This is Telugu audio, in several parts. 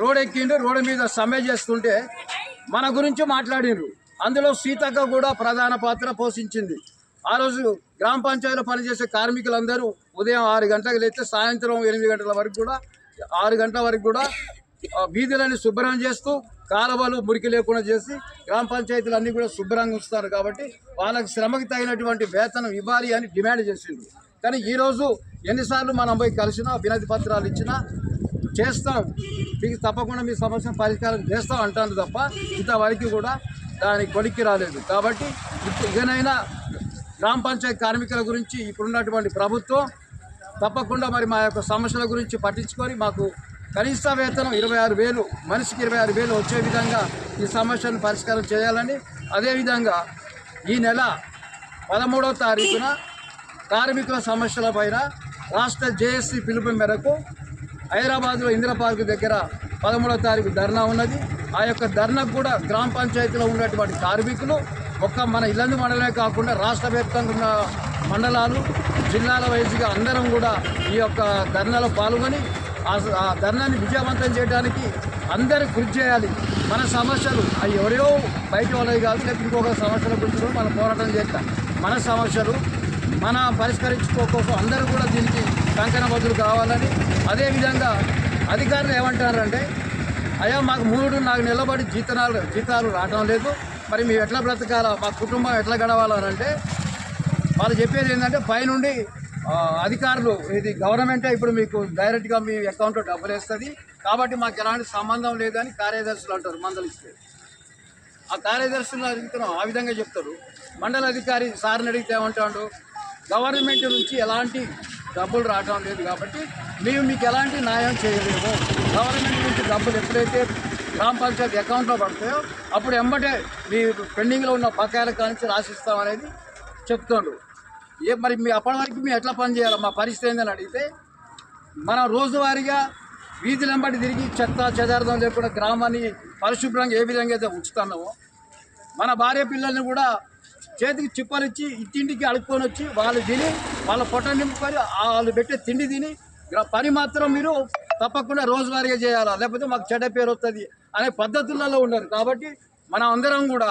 రోడ్ ఎక్కిండు, రోడ్డు మీద సమ్మె చేస్తుంటే మన గురించి మాట్లాడిండ్రు. అందులో సీతక్క కూడా ప్రధాన పాత్ర పోషించింది. ఆ రోజు గ్రామ పంచాయతీలో పనిచేసే కార్మికులందరూ ఉదయం 6 గంటలకు లేస్తే సాయంత్రం 8 గంటల వరకు కూడా 6 గంటల వరకు కూడా వీధులని శుభ్రం చేస్తూ కాలువలు మురికి లేకుండా చేసి గ్రామ పంచాయతీలు అన్నీ కూడా శుభ్రంగా ఉంచుతారు. కాబట్టి వాళ్ళకి శ్రమకి తగినటువంటి వేతనం ఇవ్వాలి అని డిమాండ్ చేసిండ్రు. కానీ ఈరోజు ఎన్నిసార్లు మనం పోయి కలిసినా వినతి పత్రాలు ఇచ్చినా చేస్తాం, మీకు తప్పకుండా మీ సమస్యను పరిష్కారం చేస్తాం అంటాను తప్ప ఇంతవరకు కూడా దానికి కొలిక్కి రాలేదు. కాబట్టి ఇకనైనా గ్రామ పంచాయతీ కార్మికుల గురించి ఇప్పుడున్నటువంటి ప్రభుత్వం తప్పకుండా మరి మా యొక్క సమస్యల గురించి పట్టించుకొని మాకు కనీస వేతనం 26,000 మనిషికి 26,000 వచ్చే విధంగా ఈ సమస్యను పరిష్కారం చేయాలని, అదేవిధంగా ఈ నెల 13వ తారీఖున కార్మికుల సమస్యలపైన రాష్ట్ర జేఏసీ పిలుపు మేరకు హైదరాబాద్లో ఇందిరా పార్క్ దగ్గర 13వ తారీఖు ధర్నా ఉన్నది. ఆ యొక్క ధర్నాకు కూడా గ్రామ పంచాయతీలో ఉన్నటువంటి కార్మికులు మన ఇల్లందు మండలమే కాకుండా రాష్ట్ర వ్యాప్తంగా ఉన్న మండలాలు జిల్లాల వైజ్గా అందరం కూడా ఈ యొక్క ధర్నాలో పాల్గొని ఆ ధర్నాన్ని విజయవంతం చేయడానికి అందరూ కృషి చేయాలి. మన సమస్యలు అవి ఎవరో బయట వాళ్ళవి కాదు, లేకపోతే ఇంకొక సమస్యల గురించి కూడా మనం పోరాటం చేస్తాం. మన సమస్యలు మనం పరిష్కరించుకోకపోతే అందరూ కూడా దీనికి కంకణబద్దులు కావాలని, అదేవిధంగా అధికారులు ఏమంటారంటే అయ్యా మాకు 3 నెలబడి జీతాలు రావడం లేదు, మరి మేము ఎట్లా బ్రతకాలా, మా కుటుంబం ఎట్లా గడవాలనంటే వాళ్ళు చెప్పేది ఏంటంటే పైనుండి అధికారులు ఇది గవర్నమెంటే ఇప్పుడు మీకు డైరెక్ట్గా మీ అకౌంట్లో డబ్బులు వేస్తుంది కాబట్టి మాకు ఎలాంటి సంబంధం లేదని కార్యదర్శులు అంటారు. మందలిస్తే ఆ కార్యదర్శులు అడుగుతున్నాం, ఆ విధంగా చెప్తారు. మండల అధికారి సార్ని అడిగితే ఏమంటాడు, గవర్నమెంట్ నుంచి ఎలాంటి డబ్బులు రావడం లేదు కాబట్టి మేము మీకు ఎలాంటి న్యాయం చేయలేము. గవర్నమెంట్ నుంచి డబ్బులు ఎప్పుడైతే గ్రామ పంచాయతీ అకౌంట్లో పడతాయో అప్పుడు ఎంబటే మీ పెండింగ్లో ఉన్న బకాయిల కానించి రాసిస్తామనేది చెప్తుండ్రు. మరి మీ అప్పటి వరకు మేము ఎట్లా పని చేయాలి, మా పరిస్థితి ఏందని అడిగితే మనం రోజువారీగా వీధులు వెంబడి తిరిగి చెత్త చెదార్థం లేకుండా గ్రామాన్ని పరిశుభ్రంగా ఏ విధంగా అయితే ఉంచుతున్నామో మన భార్య పిల్లల్ని కూడా చేతికి చిప్పలిచ్చి ఇంటింటికి అడుక్కొని వచ్చి వాళ్ళు తిని వాళ్ళ పొట్ట నింపుకొని వాళ్ళు పెట్టే తిండి తిని పని మాత్రం మీరు తప్పకుండా రోజువారీగా చేయాలా, లేకపోతే మాకు చెడ్డ పేరు వస్తుంది అనే పద్ధతులలో ఉన్నారు. కాబట్టి మనం అందరం కూడా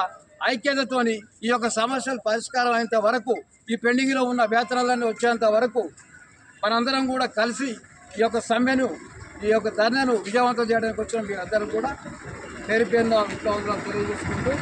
ఐక్యతతోని ఈ యొక్క సమస్యలు పరిష్కారం అయ్యేంత వరకు, ఈ పెండింగ్లో ఉన్న వేతనాలన్నీ వచ్చేంత వరకు మనందరం కూడా కలిసి ఈ యొక్క సమ్మెను, ఈ యొక్క ధర్నాను విజయవంతం చేయడానికి వచ్చిన మీ అందరం కూడా పేరు పేరున తెలియజేసుకుంటూ